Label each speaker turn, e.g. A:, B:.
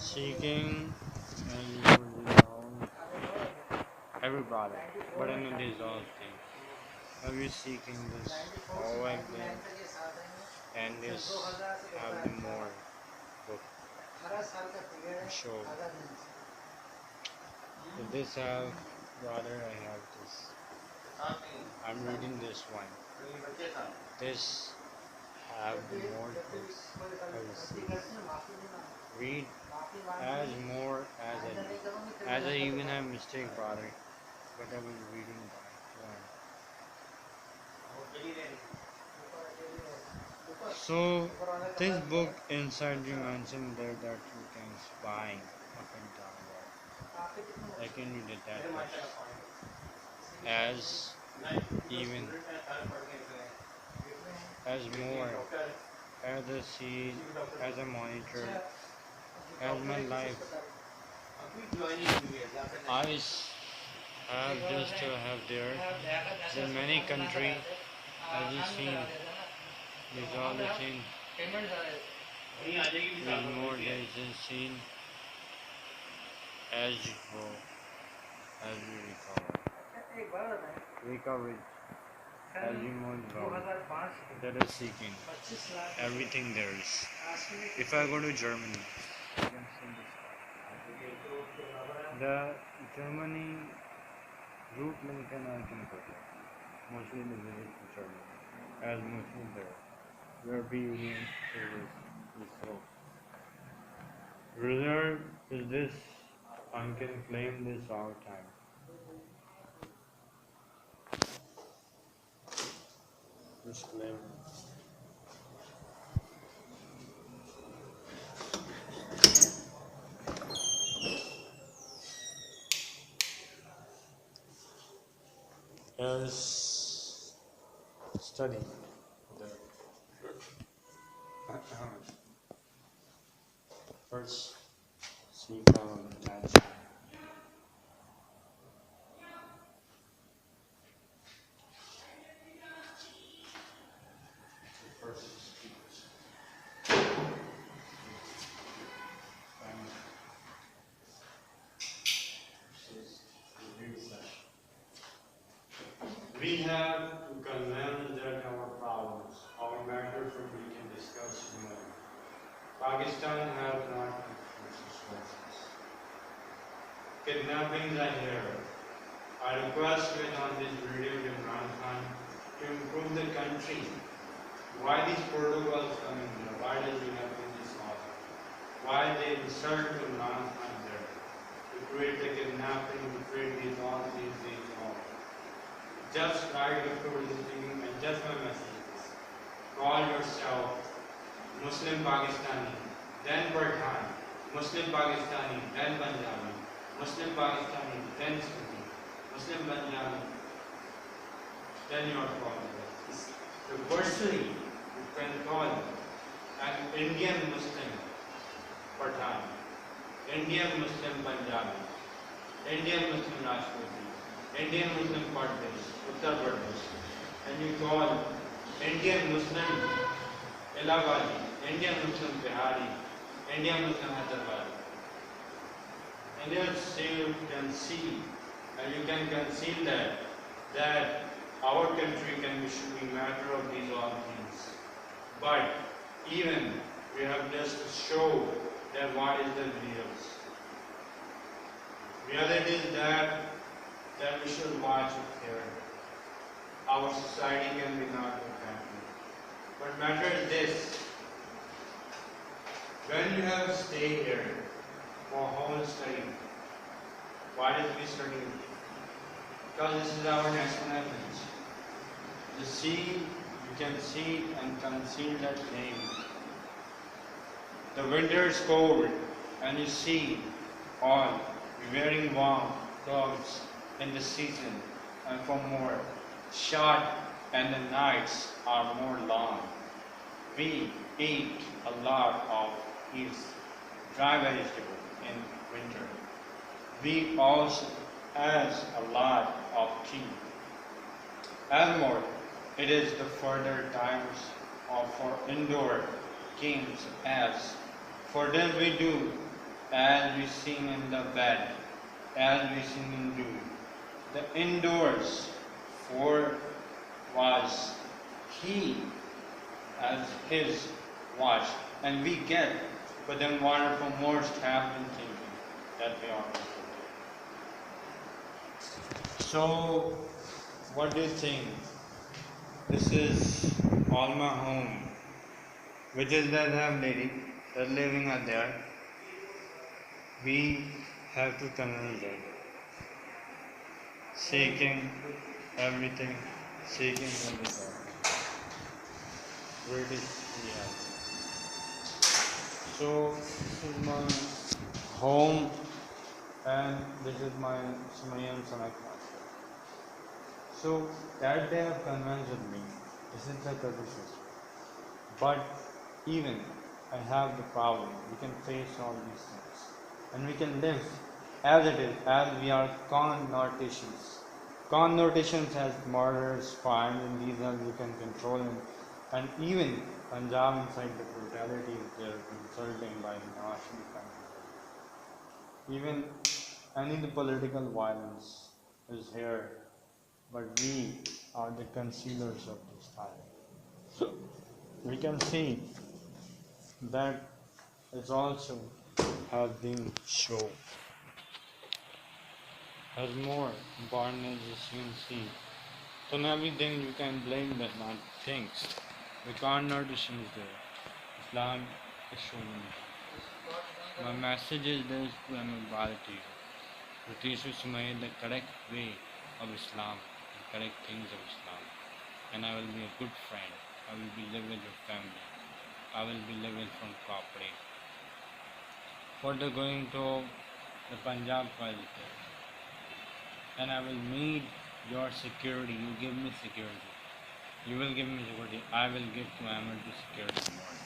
A: Seeking, as you know, every brother, but in these all things. Are you seeking this all again? And this have the more book to show. So this have, brother, I have this. I'm reading this one. This have the more books. I will see. Read as more as I do. As I even have mistake, brother, but I was reading by one. So this book inside you mentioned there that you can spy up and down there. I can read it that much. As even as more as a seed, as a monitor, as my life. I have just to have there. In many countries, as you seen, these all the things. There's more days than seen as you go, as you recover it, as you move on. That is seeking everything there is. If I go to Germany, I can see this. The Germany route Lincoln I can go there. Mostly in the visit to Germany. As Muslim there. Where being is so. Reserve is this, I can claim this all time. Disclaimer. As study the first seek our attention. We have to convince that our problems, our matters that we can discuss more. Pakistan has not resources. Kidnappings are here. I request with on this video to Imran Khan to improve the country. Why these protocols coming here? Why does he have in this law? Why they insert Imran Khan there? To create the kidnapping, to create these all these all. Just right after this thing and just my message is, call yourself Muslim Pakistani, then Pathan, Muslim Pakistani, then Punjabi, Muslim Pakistani, then Sindhi, Muslim Punjabi, then your problem. So personally, you can call an Indian Muslim Pathan, Indian Muslim Punjabi, Indian Muslim Rajpути, Indian Muslim Pradesh, Uttar Pradesh, and you call Indian Muslim Elabadi, Indian Muslim Bihari, Indian Muslim Hyderabadi. And you can see, and you can conceal that our country should be matter of these all things. But even we have just to show that what is the reals. Reality is that we should watch it here. Our society can be not affected. But matter is this. When you have stayed here for whole study, why did we study? Because this is our national language. You can see and conceal that name. The winter is cold and you see all wearing warm clothes in the season and for more short and the nights are more long. We eat a lot of dry vegetables in winter. We also has a lot of tea. And more, it is the further times for indoor games as for them we do as we sing in the bed, as we sing in do. The indoors for was he as his watch, and we get for them water for most have been thinking that we always forget. So, what do you think? This is all my home, which is that have lady that's living out there. We have to convince them, seeking everything, seeking everything. British, yeah. So this is my home, and this is my Sumayyan Sanak master. So that they have convinced me. This is the tradition. But even I have the problem. We can face all these things, and we can live as it is, as we are connotations. Connotations as murders, crimes, and these are you can control them. And even Punjab inside the brutality is there insulting by the national family. Even any the political violence is here, but we are the concealers of this time. So we can see that is also has been shown as more important as you can see. So in everything you can blame that not things. We can't notice there. Islam is showing. My message is this to everybody to you. To teach you the correct way of Islam, the correct things of Islam. And I will be a good friend. I will be live with your family. I will be living from cooperate. Further going to the Punjab culture. And I will need your security. You give me security. You will give me security. I will give to Ahmed the security more.